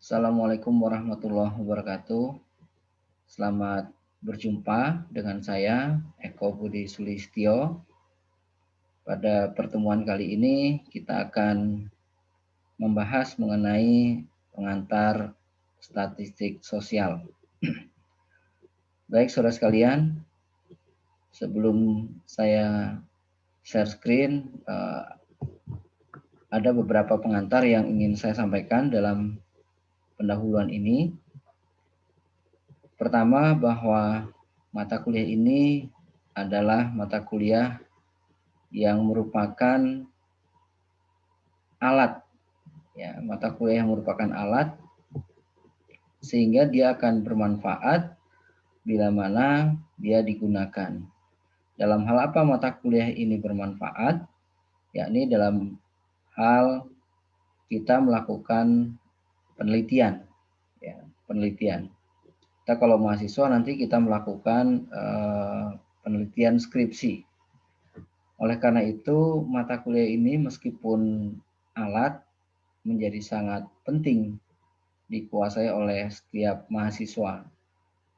Assalamualaikum warahmatullahi wabarakatuh. Selamat berjumpa dengan saya, Eko Budi Sulistyo. Pada pertemuan kali ini kita akan membahas mengenai pengantar statistik sosial. Baik, saudara sekalian, sebelum saya share screen, ada beberapa pengantar yang ingin saya sampaikan dalam pendahuluan ini. Pertama, bahwa mata kuliah ini adalah mata kuliah yang merupakan alat, ya, mata kuliah yang merupakan alat sehingga dia akan bermanfaat bila mana dia digunakan. Dalam hal apa mata kuliah ini bermanfaat? Yakni dalam hal kita melakukan penelitian, ya, penelitian. Kita kalau mahasiswa nanti kita melakukan penelitian skripsi. Oleh karena itu, mata kuliah ini meskipun alat menjadi sangat penting dikuasai oleh setiap mahasiswa.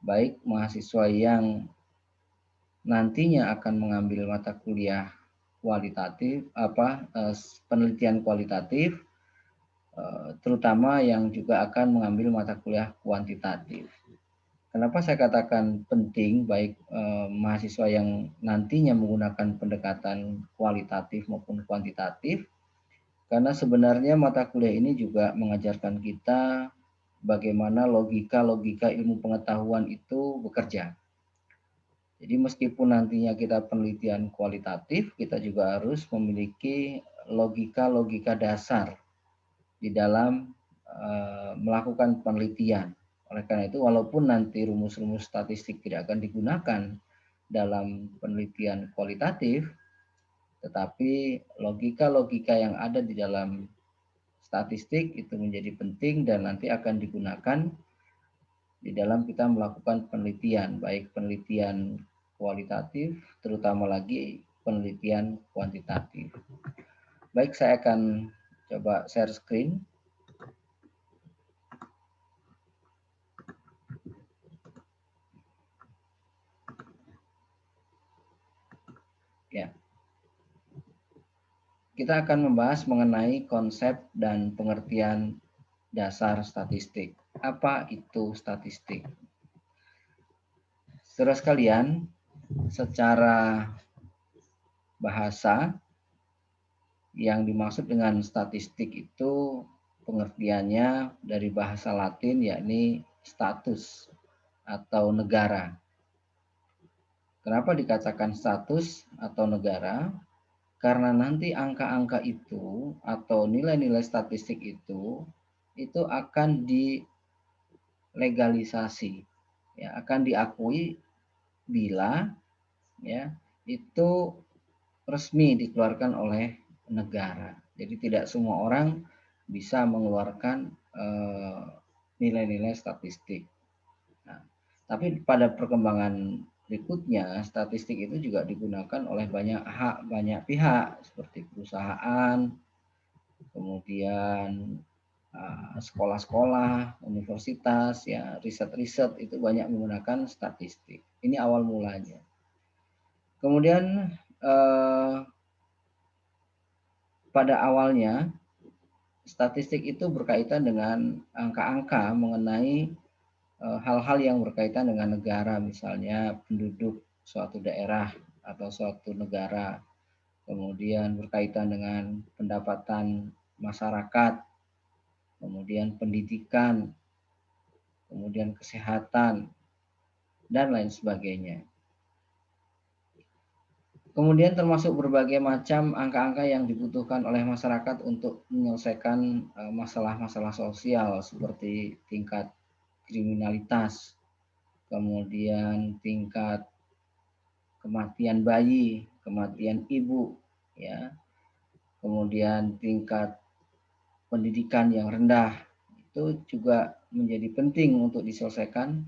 Baik mahasiswa yang nantinya akan mengambil mata kuliah kualitatif, penelitian kualitatif, terutama yang juga akan mengambil mata kuliah kuantitatif. Kenapa saya katakan penting baik mahasiswa yang nantinya menggunakan pendekatan kualitatif maupun kuantitatif? Karena sebenarnya mata kuliah ini juga mengajarkan kita bagaimana logika-logika ilmu pengetahuan itu bekerja. Jadi meskipun nantinya kita penelitian kualitatif, kita juga harus memiliki logika-logika dasar di dalam melakukan penelitian. Oleh karena itu, walaupun nanti rumus-rumus statistik tidak akan digunakan dalam penelitian kualitatif, tetapi logika-logika yang ada di dalam statistik itu menjadi penting dan nanti akan digunakan di dalam kita melakukan penelitian, baik penelitian kualitatif, terutama lagi penelitian kuantitatif. Baik, saya akan coba share screen. Ya. Kita akan membahas mengenai konsep dan pengertian dasar statistik. Apa itu statistik? Saudara sekalian, secara bahasa yang dimaksud dengan statistik itu pengertiannya dari bahasa Latin yakni status atau negara. Kenapa dikatakan status atau negara? Karena nanti angka-angka itu atau nilai-nilai statistik itu akan dilegalisasi, ya, akan diakui bila ya itu resmi dikeluarkan oleh negara. Jadi tidak semua orang bisa mengeluarkan nilai-nilai statistik. Nah, tapi pada perkembangan berikutnya, statistik itu juga digunakan oleh banyak pihak seperti perusahaan, kemudian sekolah-sekolah, universitas, ya, riset-riset itu banyak menggunakan statistik. Ini awal mulanya. Kemudian pada awalnya statistik itu berkaitan dengan angka-angka mengenai hal-hal yang berkaitan dengan negara, misalnya penduduk suatu daerah atau suatu negara, kemudian berkaitan dengan pendapatan masyarakat, kemudian pendidikan, kemudian kesehatan, dan lain sebagainya. Kemudian termasuk berbagai macam angka-angka yang dibutuhkan oleh masyarakat untuk menyelesaikan masalah-masalah sosial seperti tingkat kriminalitas, kemudian tingkat kematian bayi, kematian ibu, ya, kemudian tingkat pendidikan yang rendah, itu juga menjadi penting untuk diselesaikan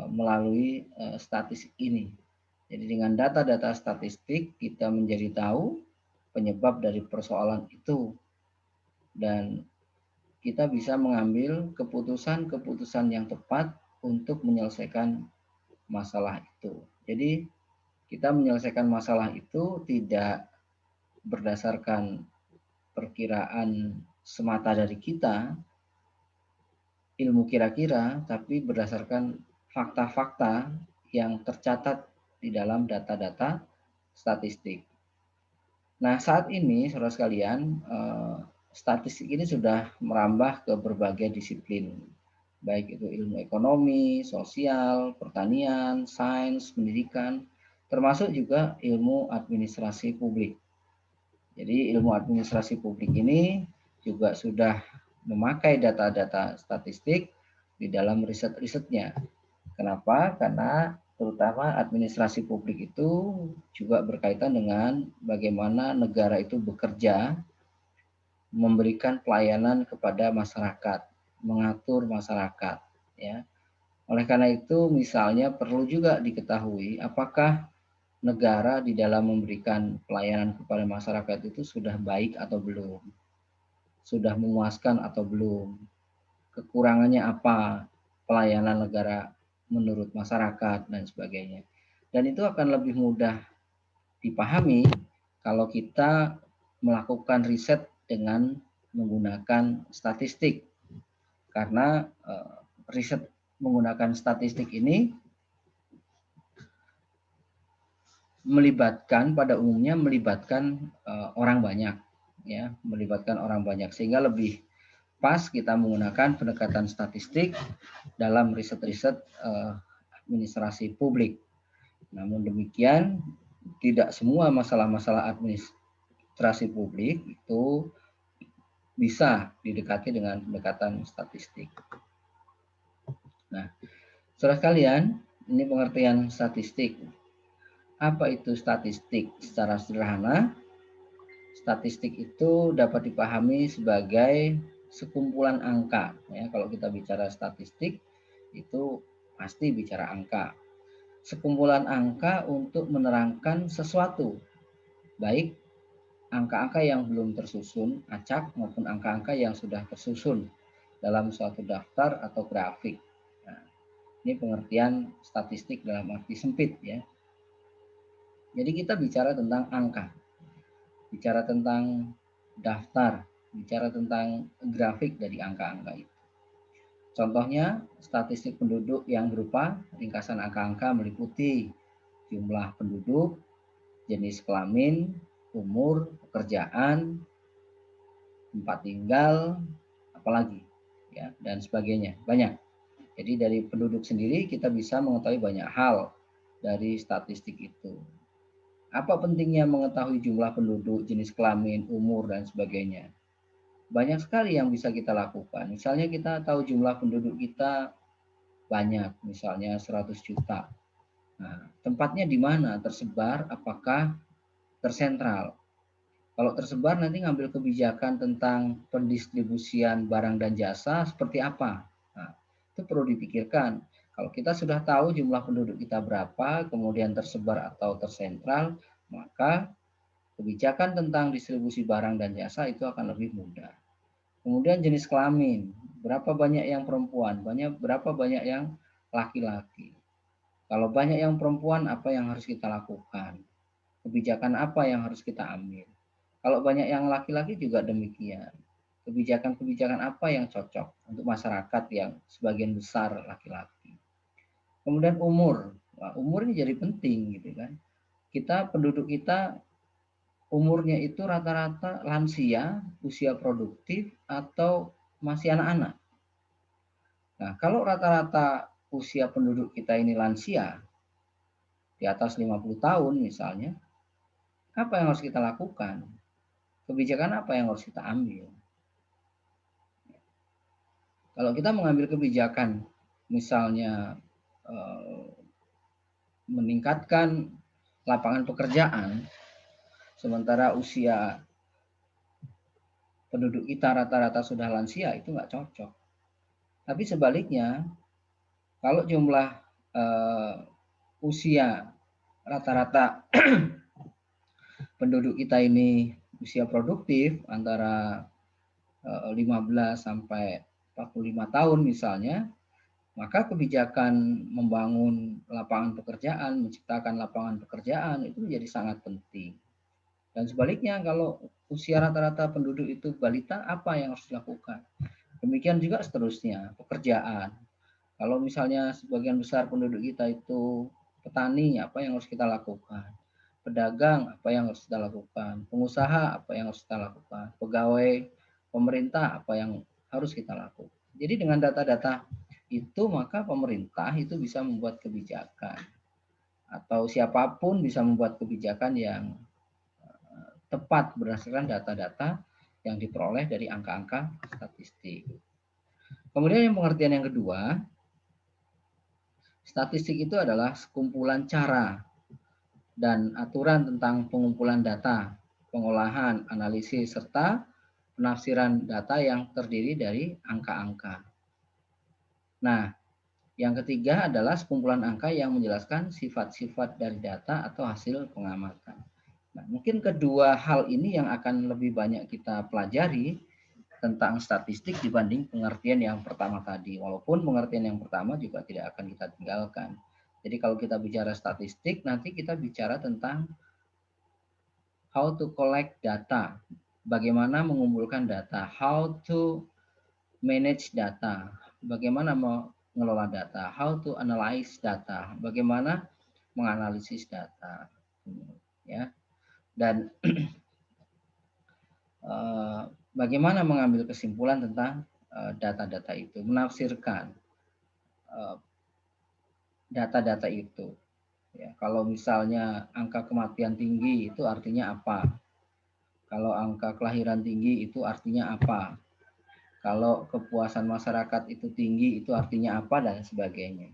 melalui statistik ini. Jadi dengan data-data statistik kita menjadi tahu penyebab dari persoalan itu dan kita bisa mengambil keputusan-keputusan yang tepat untuk menyelesaikan masalah itu. Jadi kita menyelesaikan masalah itu tidak berdasarkan perkiraan semata dari kita, ilmu kira-kira, tapi berdasarkan fakta-fakta yang tercatat di dalam data-data statistik. Nah, saat ini, saudara sekalian, statistik ini sudah merambah ke berbagai disiplin, baik itu ilmu ekonomi, sosial, pertanian, sains, pendidikan, termasuk juga ilmu administrasi publik. Jadi ilmu administrasi publik ini juga sudah memakai data-data statistik di dalam riset-risetnya. Kenapa? Karena terutama administrasi publik itu juga berkaitan dengan bagaimana negara itu bekerja, memberikan pelayanan kepada masyarakat, mengatur masyarakat, ya. Oleh karena itu, misalnya perlu juga diketahui apakah negara di dalam memberikan pelayanan kepada masyarakat itu sudah baik atau belum, sudah memuaskan atau belum, kekurangannya apa pelayanan negara menurut masyarakat dan sebagainya. Dan itu akan lebih mudah dipahami kalau kita melakukan riset dengan menggunakan statistik. Karena riset menggunakan statistik ini pada umumnya melibatkan orang banyak, ya, melibatkan orang banyak, sehingga lebih pas kita menggunakan pendekatan statistik dalam riset-riset administrasi publik. Namun demikian, tidak semua masalah-masalah administrasi publik itu bisa didekati dengan pendekatan statistik. Nah, saudara sekalian, ini pengertian statistik. Apa itu statistik? Secara sederhana, statistik itu dapat dipahami sebagai sekumpulan angka. Ya, kalau kita bicara statistik, itu pasti bicara angka. Sekumpulan angka untuk menerangkan sesuatu, baik angka-angka yang belum tersusun, acak, maupun angka-angka yang sudah tersusun dalam suatu daftar atau grafik. Nah, ini pengertian statistik dalam arti sempit, ya. Jadi kita bicara tentang angka, bicara tentang daftar, bicara tentang grafik dari angka-angka itu. Contohnya, statistik penduduk yang berupa ringkasan angka-angka meliputi jumlah penduduk, jenis kelamin, umur, pekerjaan, tempat tinggal, apalagi, ya, dan sebagainya. Banyak. Jadi dari penduduk sendiri kita bisa mengetahui banyak hal dari statistik itu. Apa pentingnya mengetahui jumlah penduduk, jenis kelamin, umur, dan sebagainya? Banyak sekali yang bisa kita lakukan. Misalnya kita tahu jumlah penduduk kita banyak, misalnya 100 juta. Nah, tempatnya di mana? Tersebar, apakah tersentral? Kalau tersebar nanti ngambil kebijakan tentang pendistribusian barang dan jasa seperti apa? Nah, itu perlu dipikirkan. Kalau kita sudah tahu jumlah penduduk kita berapa, kemudian tersebar atau tersentral, maka kebijakan tentang distribusi barang dan jasa itu akan lebih mudah. Kemudian jenis kelamin, berapa banyak yang perempuan, berapa banyak yang laki-laki. Kalau banyak yang perempuan, apa yang harus kita lakukan? Kebijakan apa yang harus kita ambil? Kalau banyak yang laki-laki juga demikian. Kebijakan-kebijakan apa yang cocok untuk masyarakat yang sebagian besar laki-laki. Kemudian umur. Nah, umur ini jadi penting gitu kan. Penduduk kita umurnya itu rata-rata lansia, usia produktif, atau masih anak-anak. Nah, kalau rata-rata usia penduduk kita ini lansia, di atas 50 tahun misalnya, apa yang harus kita lakukan? Kebijakan apa yang harus kita ambil? Kalau kita mengambil kebijakan, misalnya meningkatkan lapangan pekerjaan, sementara usia penduduk kita rata-rata sudah lansia, itu nggak cocok. Tapi sebaliknya, kalau jumlah usia rata-rata penduduk kita ini usia produktif antara 15 sampai 45 tahun misalnya, maka kebijakan membangun lapangan pekerjaan, menciptakan lapangan pekerjaan itu menjadi sangat penting. Dan sebaliknya kalau usia rata-rata penduduk itu balita, apa yang harus dilakukan? Demikian juga seterusnya, pekerjaan. Kalau misalnya sebagian besar penduduk kita itu petani, apa yang harus kita lakukan? Pedagang, apa yang harus kita lakukan? Pengusaha, apa yang harus kita lakukan? Pegawai pemerintah, apa yang harus kita lakukan? Jadi dengan data-data itu maka pemerintah itu bisa membuat kebijakan atau siapapun bisa membuat kebijakan yang tepat berdasarkan data-data yang diperoleh dari angka-angka statistik. Kemudian yang pengertian yang kedua, statistik itu adalah sekumpulan cara dan aturan tentang pengumpulan data, pengolahan, analisis, serta penafsiran data yang terdiri dari angka-angka. Nah, yang ketiga adalah sekumpulan angka yang menjelaskan sifat-sifat dari data atau hasil pengamatan. Nah, mungkin kedua hal ini yang akan lebih banyak kita pelajari tentang statistik dibanding pengertian yang pertama tadi. Walaupun pengertian yang pertama juga tidak akan kita tinggalkan. Jadi kalau kita bicara statistik, nanti kita bicara tentang how to collect data, bagaimana mengumpulkan data, how to manage data, bagaimana mengelola data, how to analyze data, bagaimana menganalisis data, ya. Dan bagaimana mengambil kesimpulan tentang data-data itu, menafsirkan data-data itu. Ya, kalau misalnya angka kematian tinggi itu artinya apa? Kalau angka kelahiran tinggi itu artinya apa? Kalau kepuasan masyarakat itu tinggi itu artinya apa dan sebagainya.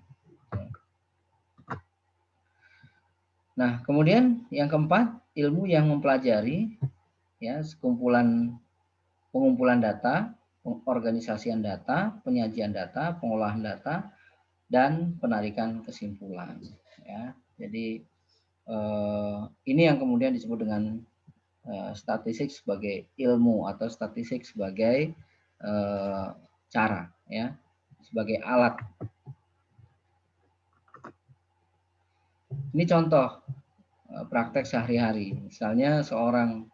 Nah, kemudian yang keempat, ilmu yang mempelajari ya sekumpulan pengumpulan data, pengorganisasian data, penyajian data, pengolahan data, dan penarikan kesimpulan. Ya, jadi ini yang kemudian disebut dengan statistik sebagai ilmu atau statistik sebagai cara, ya, sebagai alat. Ini contoh praktek sehari-hari. Misalnya seorang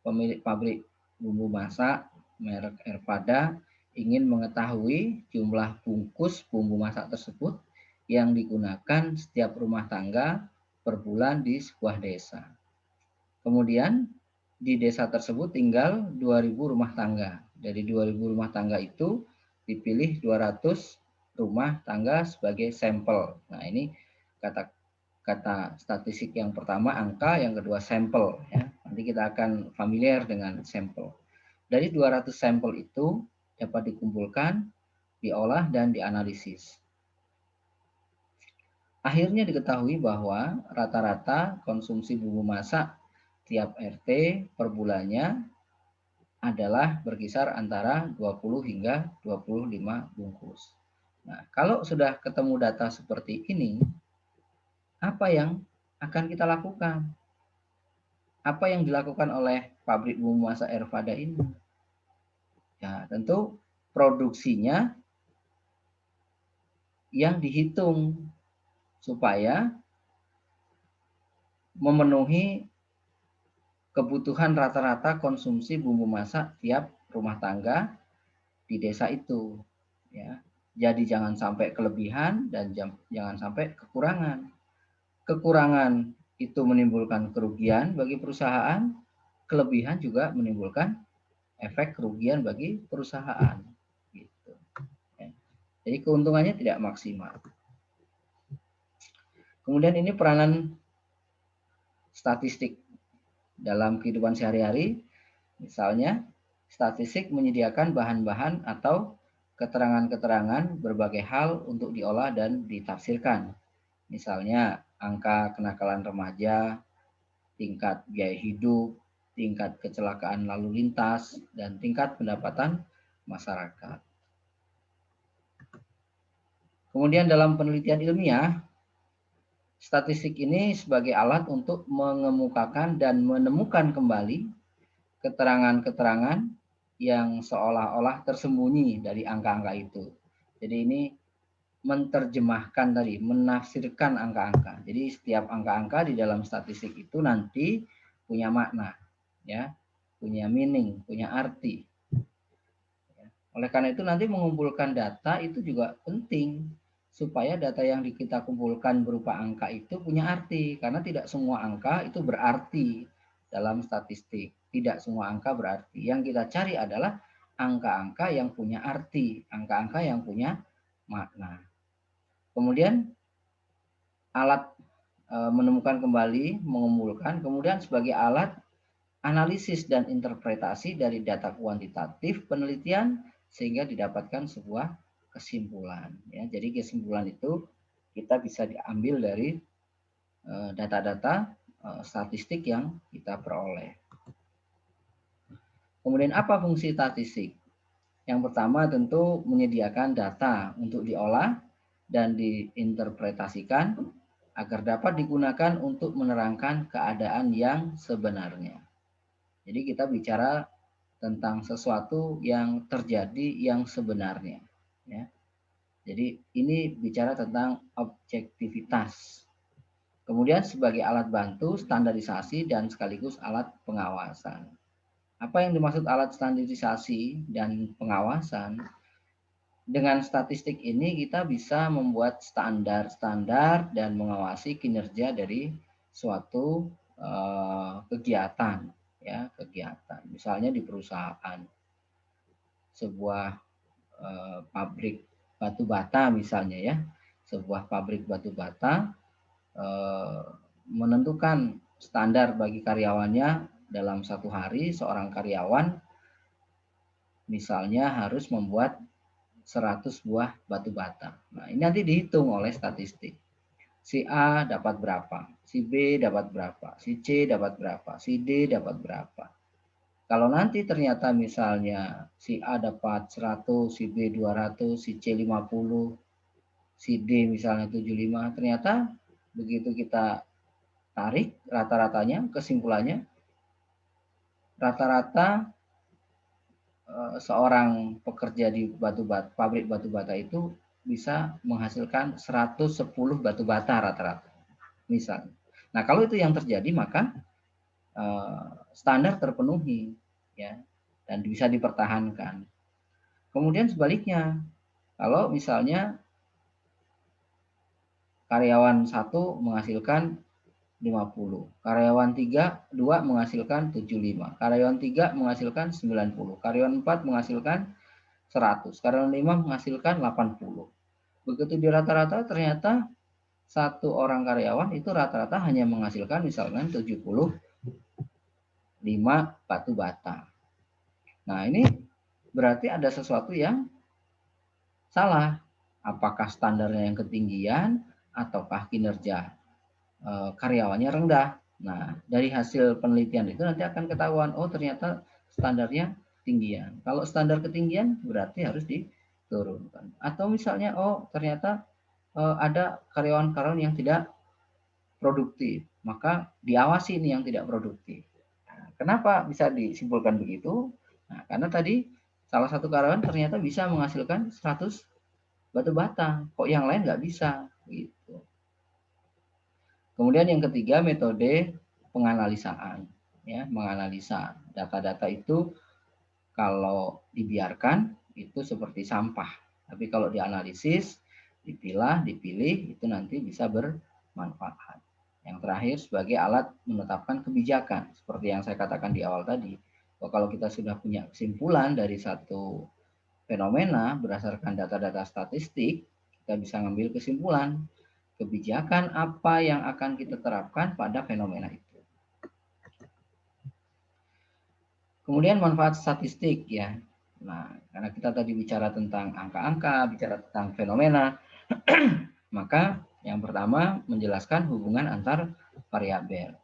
pemilik pabrik bumbu masak merek Erpada ingin mengetahui jumlah bungkus bumbu masak tersebut yang digunakan setiap rumah tangga per bulan di sebuah desa. Kemudian di desa tersebut tinggal 2.000 rumah tangga. Dari 2.000 rumah tangga itu dipilih 200 rumah tangga sebagai sampel. Nah, ini kata statistik yang pertama angka, yang kedua sampel, ya. Nanti kita akan familiar dengan sampel. Dari 200 sampel itu dapat dikumpulkan, diolah dan dianalisis. Akhirnya diketahui bahwa rata-rata konsumsi bumbu masak tiap RT per bulannya adalah berkisar antara 20 hingga 25 bungkus. Nah, kalau sudah ketemu data seperti ini, apa yang akan kita lakukan? Apa yang dilakukan oleh pabrik bumbu masak Erpada ini? Ya, tentu produksinya yang dihitung supaya memenuhi kebutuhan rata-rata konsumsi bumbu masak tiap rumah tangga di desa itu. Ya, jadi jangan sampai kelebihan dan jangan sampai kekurangan. Kekurangan itu menimbulkan kerugian bagi perusahaan, kelebihan juga menimbulkan efek kerugian bagi perusahaan. Gitu. Ya. Jadi keuntungannya tidak maksimal. Kemudian ini peranan statistik dalam kehidupan sehari-hari. Misalnya, statistik menyediakan bahan-bahan atau keterangan-keterangan berbagai hal untuk diolah dan ditafsirkan. Misalnya, angka kenakalan remaja, tingkat biaya hidup, tingkat kecelakaan lalu lintas, dan tingkat pendapatan masyarakat. Kemudian dalam penelitian ilmiah, statistik ini sebagai alat untuk mengemukakan dan menemukan kembali keterangan-keterangan yang seolah-olah tersembunyi dari angka-angka itu. Jadi ini menerjemahkan tadi, menafsirkan angka-angka. Jadi setiap angka-angka di dalam statistik itu nanti punya makna, ya, punya meaning, punya arti. Oleh karena itu nanti mengumpulkan data itu juga penting supaya data yang kita kumpulkan berupa angka itu punya arti, karena tidak semua angka itu berarti dalam statistik. Tidak semua angka berarti. Yang kita cari adalah angka-angka yang punya arti, angka-angka yang punya makna. Kemudian alat menemukan kembali, mengumpulkan, kemudian sebagai alat analisis dan interpretasi dari data kuantitatif penelitian sehingga didapatkan sebuah kesimpulan. Ya, jadi kesimpulan itu kita bisa diambil dari data-data statistik yang kita peroleh. Kemudian apa fungsi statistik? Yang pertama tentu menyediakan data untuk diolah dan diinterpretasikan agar dapat digunakan untuk menerangkan keadaan yang sebenarnya. Jadi kita bicara tentang sesuatu yang terjadi yang sebenarnya. Ya. Jadi ini bicara tentang objektivitas. Kemudian sebagai alat bantu, standarisasi, dan sekaligus alat pengawasan. Apa yang dimaksud alat standarisasi dan pengawasan? Dengan statistik ini kita bisa membuat standar-standar dan mengawasi kinerja dari suatu kegiatan, ya, kegiatan. Misalnya di perusahaan, sebuah pabrik batu bata misalnya, ya, sebuah pabrik batu bata menentukan standar bagi karyawannya dalam satu hari. Seorang karyawan misalnya harus membuat 100 buah batu bata. Nah, ini nanti dihitung oleh statistik. Si A dapat berapa, si B dapat berapa, si C dapat berapa, si D dapat berapa. Kalau nanti ternyata misalnya si A dapat 100, si B 200, si C 50, si D misalnya 75, ternyata begitu kita tarik rata-ratanya, kesimpulannya, rata-rata seorang pekerja di pabrik batu bata itu bisa menghasilkan 110 batu bata rata-rata, misal. Nah, kalau itu yang terjadi maka standar terpenuhi, ya, dan bisa dipertahankan. Kemudian sebaliknya, kalau misalnya karyawan 1 menghasilkan 50, karyawan 2 menghasilkan 75, karyawan 3 menghasilkan 90, karyawan 4 menghasilkan 100, karyawan 5 menghasilkan 80. Begitu di rata-rata ternyata satu orang karyawan itu rata-rata hanya menghasilkan misalkan 75 batu bata. Nah, ini berarti ada sesuatu yang salah. Apakah standarnya yang ketinggian ataukah kinerja karyawannya rendah. Nah, dari hasil penelitian itu nanti akan ketahuan, oh ternyata standarnya tinggian. Kalau standar ketinggian berarti harus diturunkan. Atau misalnya, oh ternyata ada karyawan-karyawan yang tidak produktif, maka diawasi ini yang tidak produktif. Nah, kenapa bisa disimpulkan begitu? Nah, karena tadi salah satu karyawan ternyata bisa menghasilkan 100 batu bata, kok yang lain nggak bisa, gitu. Kemudian yang ketiga, metode penganalisaan, ya, menganalisa data-data itu kalau dibiarkan itu seperti sampah, tapi kalau dianalisis, dipilah, dipilih, itu nanti bisa bermanfaat. Yang terakhir sebagai alat menetapkan kebijakan, seperti yang saya katakan di awal tadi. Kalau kita sudah punya kesimpulan dari satu fenomena berdasarkan data-data statistik, kita bisa mengambil kesimpulan kebijakan apa yang akan kita terapkan pada fenomena itu. Kemudian manfaat statistik, ya. Nah, karena kita tadi bicara tentang angka-angka, bicara tentang fenomena, maka yang pertama menjelaskan hubungan antar variabel.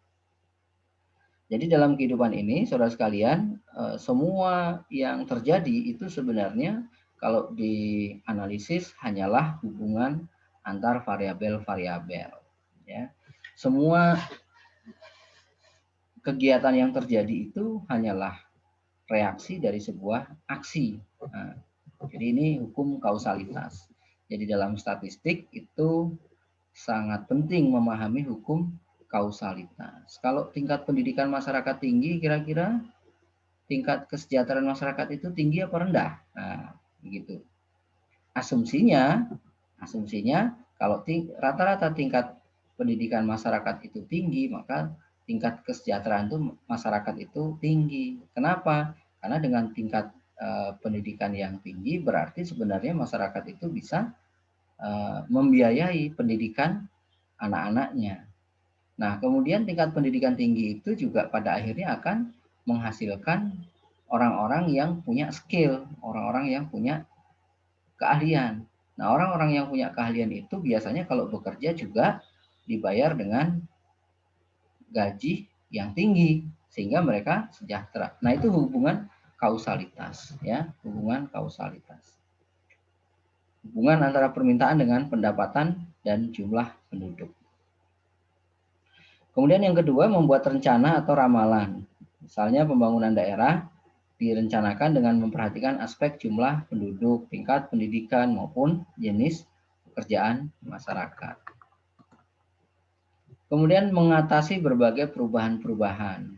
Jadi dalam kehidupan ini, saudara sekalian, semua yang terjadi itu sebenarnya kalau dianalisis hanyalah hubungan antar variabel-variabel. Ya. Semua kegiatan yang terjadi itu hanyalah reaksi dari sebuah aksi. Nah, jadi ini hukum kausalitas. Jadi dalam statistik itu sangat penting memahami hukum kausalitas. Kalau tingkat pendidikan masyarakat tinggi, kira-kira tingkat kesejahteraan masyarakat itu tinggi apa rendah? Nah, begitu. Asumsinya kalau rata-rata tingkat pendidikan masyarakat itu tinggi, maka tingkat kesejahteraan itu masyarakat itu tinggi. Kenapa? Karena dengan tingkat pendidikan yang tinggi berarti sebenarnya masyarakat itu bisa membiayai pendidikan anak-anaknya. Nah, kemudian tingkat pendidikan tinggi itu juga pada akhirnya akan menghasilkan orang-orang yang punya skill, orang-orang yang punya keahlian. Nah, orang-orang yang punya keahlian itu biasanya kalau bekerja juga dibayar dengan gaji yang tinggi sehingga mereka sejahtera. Nah, itu hubungan kausalitas ya, hubungan kausalitas. Hubungan antara permintaan dengan pendapatan dan jumlah penduduk. Kemudian yang kedua, membuat rencana atau ramalan. Misalnya pembangunan daerah direncanakan dengan memperhatikan aspek jumlah penduduk, tingkat pendidikan, maupun jenis pekerjaan masyarakat. Kemudian mengatasi berbagai perubahan-perubahan.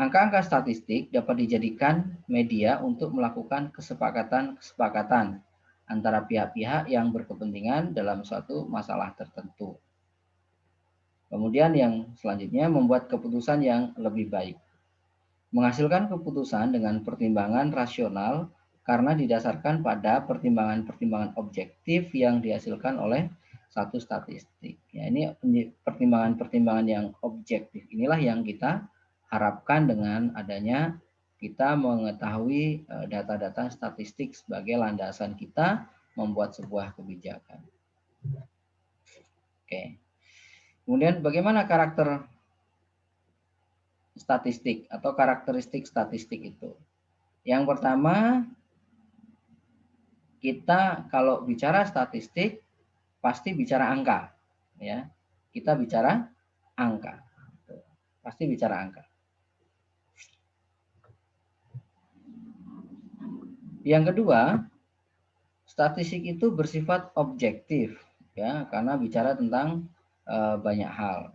Angka-angka statistik dapat dijadikan media untuk melakukan kesepakatan-kesepakatan antara pihak-pihak yang berkepentingan dalam suatu masalah tertentu. Kemudian yang selanjutnya membuat keputusan yang lebih baik. Menghasilkan keputusan dengan pertimbangan rasional karena didasarkan pada pertimbangan-pertimbangan objektif yang dihasilkan oleh satu statistik. Ya, ini pertimbangan-pertimbangan yang objektif inilah yang kita harapkan dengan adanya kita mengetahui data-data statistik sebagai landasan kita membuat sebuah kebijakan. Oke. Kemudian bagaimana karakter statistik atau karakteristik statistik itu? Yang pertama, kita kalau bicara statistik pasti bicara angka, ya. Kita bicara angka, pasti bicara angka. Yang kedua, statistik itu bersifat objektif, ya, karena bicara tentang banyak hal.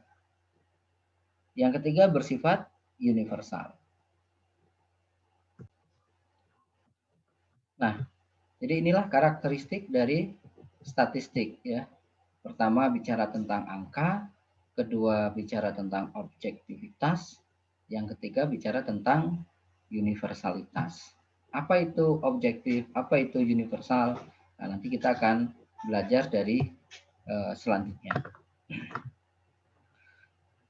Yang ketiga bersifat universal. Nah, jadi inilah karakteristik dari statistik, ya. Pertama bicara tentang angka, kedua bicara tentang objektivitas, yang ketiga bicara tentang universalitas. Apa itu objektif, apa itu universal? Nah, nanti kita akan belajar dari selanjutnya.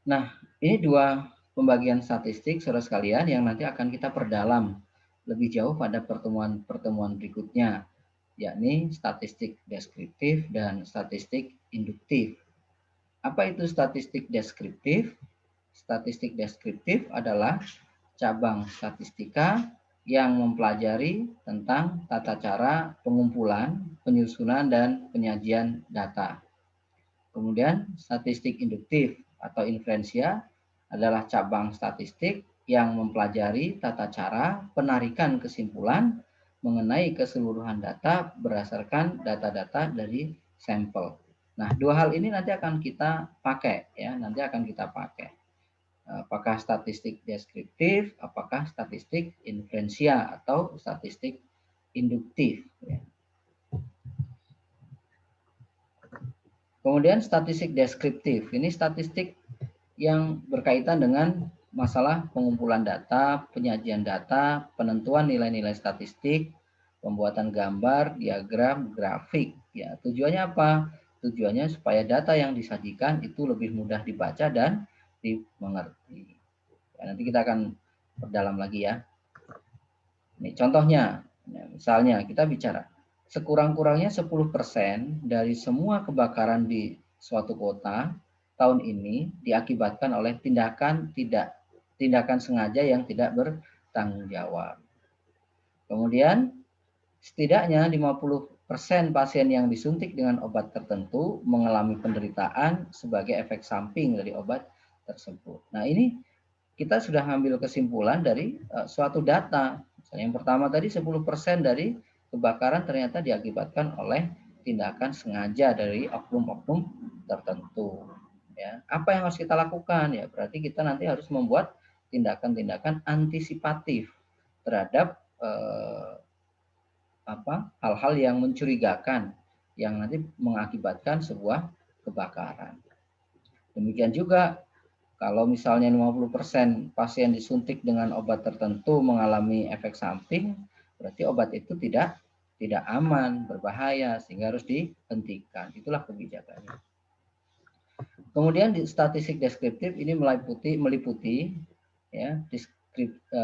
Nah, ini dua pembagian statistik, saudara sekalian, yang nanti akan kita perdalam lebih jauh pada pertemuan-pertemuan berikutnya, yakni statistik deskriptif dan statistik induktif. Apa itu statistik deskriptif? Statistik deskriptif adalah cabang statistika yang mempelajari tentang tata cara pengumpulan, penyusunan, dan penyajian data. Kemudian statistik induktif atau inferensia adalah cabang statistik yang mempelajari tata cara penarikan kesimpulan mengenai keseluruhan data berdasarkan data-data dari sampel. Nah, dua hal ini nanti akan kita pakai, ya, nanti akan kita pakai. Apakah statistik deskriptif, apakah statistik inferensia atau statistik induktif. Ya. Kemudian statistik deskriptif, ini statistik yang berkaitan dengan masalah pengumpulan data, penyajian data, penentuan nilai-nilai statistik, pembuatan gambar, diagram, grafik. Ya, tujuannya apa? Tujuannya supaya data yang disajikan itu lebih mudah dibaca dan dimengerti. Ya, nanti kita akan perdalam lagi ya. Ini contohnya, misalnya kita bicara sekurang-kurangnya 10% dari semua kebakaran di suatu kota tahun ini diakibatkan oleh tindakan sengaja yang tidak bertanggung jawab. Kemudian setidaknya 50% pasien yang disuntik dengan obat tertentu mengalami penderitaan sebagai efek samping dari obat tersebut. Nah, ini kita sudah ambil kesimpulan dari suatu data Yang pertama tadi 10% dari kebakaran ternyata diakibatkan oleh tindakan sengaja dari oknum-oknum tertentu. Ya, apa yang harus kita lakukan? Ya, berarti kita nanti harus membuat tindakan-tindakan antisipatif terhadap hal-hal yang mencurigakan yang nanti mengakibatkan sebuah kebakaran. Demikian juga kalau misalnya 50% pasien disuntik dengan obat tertentu mengalami efek samping, berarti obat itu tidak aman, berbahaya, sehingga harus dihentikan. Itulah kebijakannya. Kemudian di statistik deskriptif ini meliputi ya,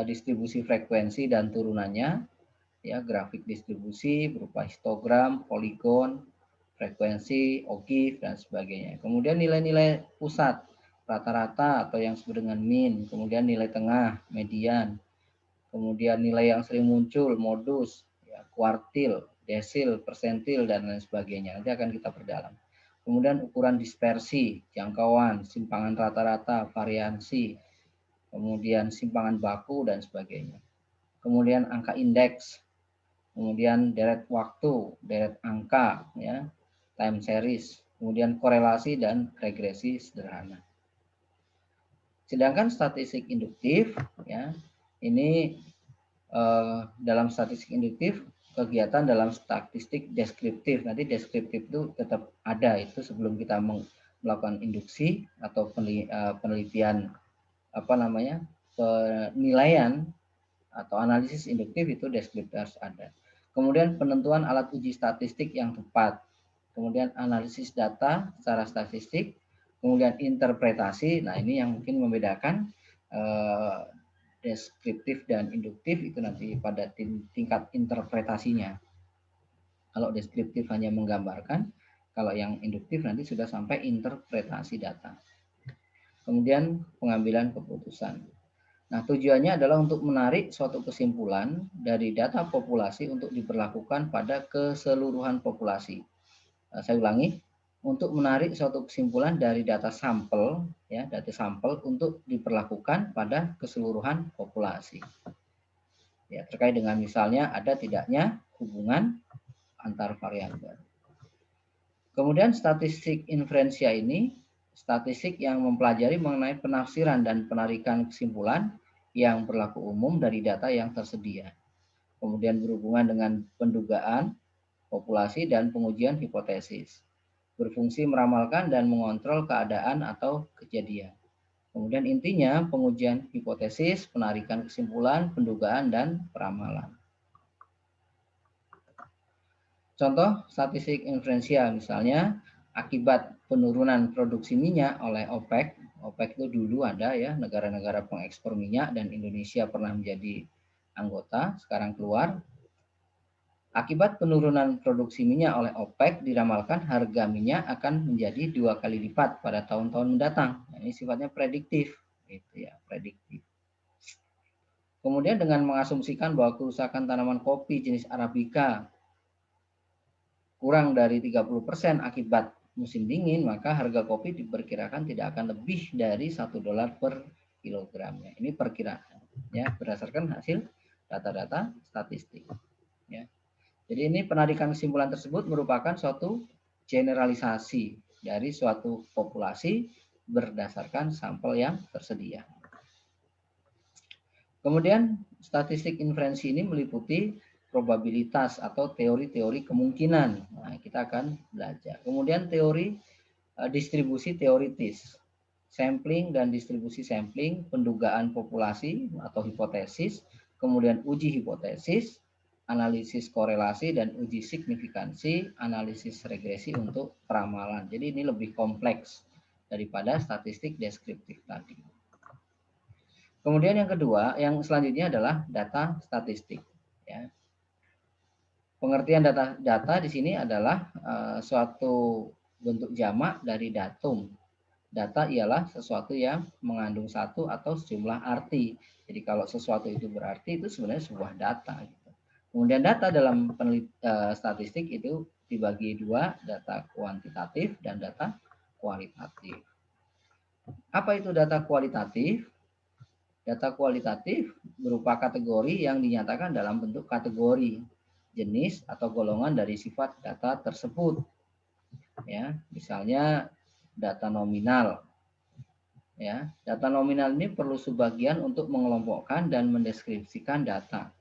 distribusi frekuensi dan turunannya, ya, grafik distribusi berupa histogram, poligon, frekuensi, OGIF, dan sebagainya. Kemudian nilai-nilai pusat, rata-rata atau yang disebut dengan mean, kemudian nilai tengah, median, kemudian nilai yang sering muncul, modus, ya, kuartil, desil, persentil, dan lain sebagainya. Nanti akan kita perdalam. Kemudian ukuran dispersi, jangkauan, simpangan rata-rata, variansi, kemudian simpangan baku, dan sebagainya. Kemudian angka indeks, kemudian deret waktu, deret angka, ya, time series, kemudian korelasi dan regresi sederhana. Sedangkan statistik induktif, ya, ini dalam statistik induktif kegiatan dalam statistik deskriptif. Nanti deskriptif itu tetap ada itu sebelum kita melakukan induksi atau penelitian penilaian atau analisis induktif, itu deskriptif harus ada. Kemudian penentuan alat uji statistik yang tepat. Kemudian analisis data secara statistik, kemudian interpretasi. Nah, ini yang mungkin membedakan deskriptif dan induktif itu nanti pada tingkat interpretasinya. Kalau deskriptif hanya menggambarkan, kalau yang induktif nanti sudah sampai interpretasi data. Kemudian pengambilan keputusan. Nah, tujuannya adalah untuk menarik suatu kesimpulan dari data populasi untuk diberlakukan pada keseluruhan populasi. Saya ulangi, untuk menarik suatu kesimpulan dari data sampel, ya, data sampel untuk diperlakukan pada keseluruhan populasi. Ya, terkait dengan misalnya ada tidaknya hubungan antar variabel. Kemudian statistik inferensia ini statistik yang mempelajari mengenai penafsiran dan penarikan kesimpulan yang berlaku umum dari data yang tersedia. Kemudian berhubungan dengan pendugaan populasi dan pengujian hipotesis. Berfungsi meramalkan dan mengontrol keadaan atau kejadian. Kemudian intinya pengujian hipotesis, penarikan kesimpulan, pendugaan, dan peramalan. Contoh statistik inferensial misalnya akibat penurunan produksi minyak oleh OPEC. OPEC itu dulu ada, ya, negara-negara pengekspor minyak, dan Indonesia pernah menjadi anggota, sekarang keluar. Akibat penurunan produksi minyak oleh OPEC, diramalkan harga minyak akan menjadi 2 kali lipat pada tahun-tahun mendatang. Nah, ini sifatnya prediktif, gitu ya, prediktif. Kemudian dengan mengasumsikan bahwa kerusakan tanaman kopi jenis Arabica kurang dari 30% akibat musim dingin, maka harga kopi diperkirakan tidak akan lebih dari $1 per kilogramnya. Ini perkiraan, ya, berdasarkan hasil data-data statistik, ya. Jadi ini penarikan kesimpulan tersebut merupakan suatu generalisasi dari suatu populasi berdasarkan sampel yang tersedia. Kemudian statistik inferensi ini meliputi probabilitas atau teori-teori kemungkinan. Nah, kita akan belajar. Kemudian teori distribusi teoritis, sampling dan distribusi sampling, pendugaan populasi atau hipotesis, kemudian uji hipotesis, analisis korelasi, dan uji signifikansi, analisis regresi untuk peramalan. Jadi ini lebih kompleks daripada statistik deskriptif tadi. Kemudian yang kedua, yang selanjutnya adalah data statistik. Ya. Pengertian data di sini adalah suatu bentuk jamak dari datum. Data ialah sesuatu yang mengandung satu atau sejumlah arti. Jadi kalau sesuatu itu berarti, itu sebenarnya sebuah data. Gitu. Kemudian data dalam statistik itu dibagi dua, data kuantitatif dan data kualitatif. Apa itu data kualitatif? Data kualitatif berupa kategori yang dinyatakan dalam bentuk kategori, jenis atau golongan dari sifat data tersebut. Ya, misalnya data nominal. Ya, data nominal ini perlu sebagian untuk mengelompokkan dan mendeskripsikan data.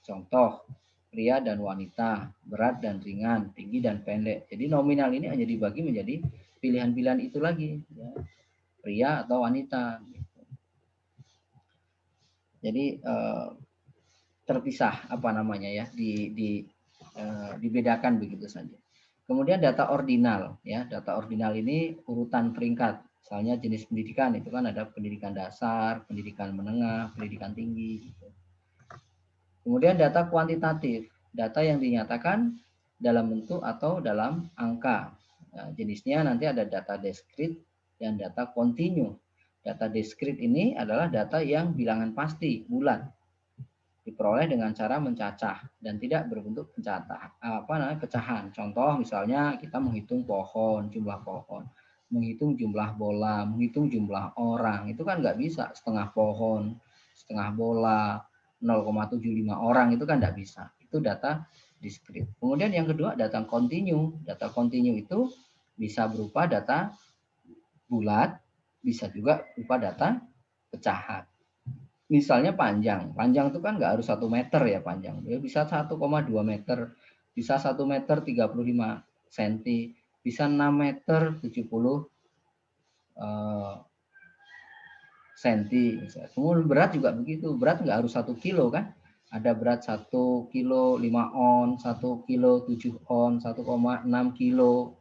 Contoh, pria dan wanita, berat dan ringan, tinggi dan pendek. Jadi nominal ini hanya dibagi menjadi pilihan-pilihan itu lagi, ya. Pria atau wanita. Jadi terpisah apa namanya ya, dibedakan begitu saja. Kemudian data ordinal, ya, data ordinal ini urutan peringkat. Misalnya jenis pendidikan itu kan ada pendidikan dasar, pendidikan menengah, pendidikan tinggi. Gitu. Kemudian data kuantitatif, data yang dinyatakan dalam bentuk atau dalam angka. Nah, jenisnya nanti ada data diskrit dan data kontinu. Data diskrit ini adalah data yang bilangan pasti, bulat, diperoleh dengan cara mencacah dan tidak berbentuk pecahan. Contoh misalnya kita menghitung pohon, jumlah pohon, menghitung jumlah bola, menghitung jumlah orang, itu kan nggak bisa setengah pohon, setengah bola, 0,75 orang itu kan nggak bisa. Itu data diskrit. Kemudian yang kedua data kontinu. Data kontinu itu bisa berupa data bulat, bisa juga berupa data pecahan. Misalnya panjang itu kan nggak harus 1 meter ya panjang, ya bisa 1,2 meter, bisa 1 meter 35 cm, bisa 6 meter 70 cm. Kemudian berat juga begitu, berat nggak harus 1 kilo kan, ada berat 1 kilo 5 on, 1 kilo 7 on, 1,6 kilo,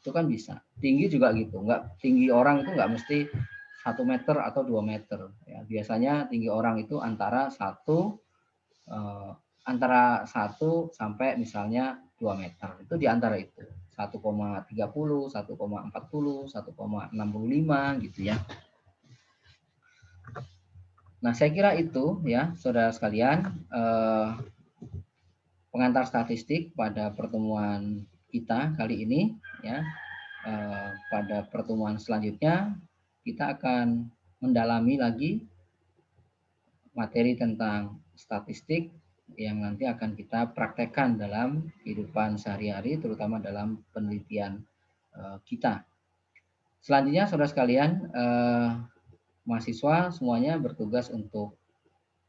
itu kan bisa. Tinggi juga gitu, nggak tinggi orang itu nggak mesti 1 meter atau 2 meter. Ya, biasanya tinggi orang itu antara 1 sampai misalnya 2 meter. Itu di antara itu. 1,30, 1,40, 1,65 gitu ya. Nah, saya kira itu ya, saudara sekalian, pengantar statistik pada pertemuan kita kali ini ya. Pada pertemuan selanjutnya kita akan mendalami lagi materi tentang statistik yang nanti akan kita praktekkan dalam kehidupan sehari-hari, terutama dalam penelitian kita. Selanjutnya, saudara sekalian, mahasiswa semuanya bertugas untuk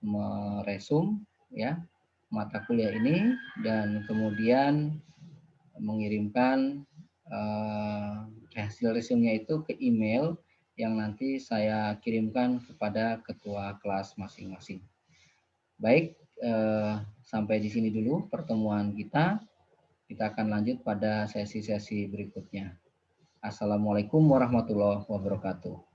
meresum ya mata kuliah ini dan kemudian mengirimkan hasil resumenya itu ke email yang nanti saya kirimkan kepada ketua kelas masing-masing. Baik, sampai di sini dulu pertemuan kita. Kita akan lanjut pada sesi-sesi berikutnya. Assalamualaikum warahmatullahi wabarakatuh.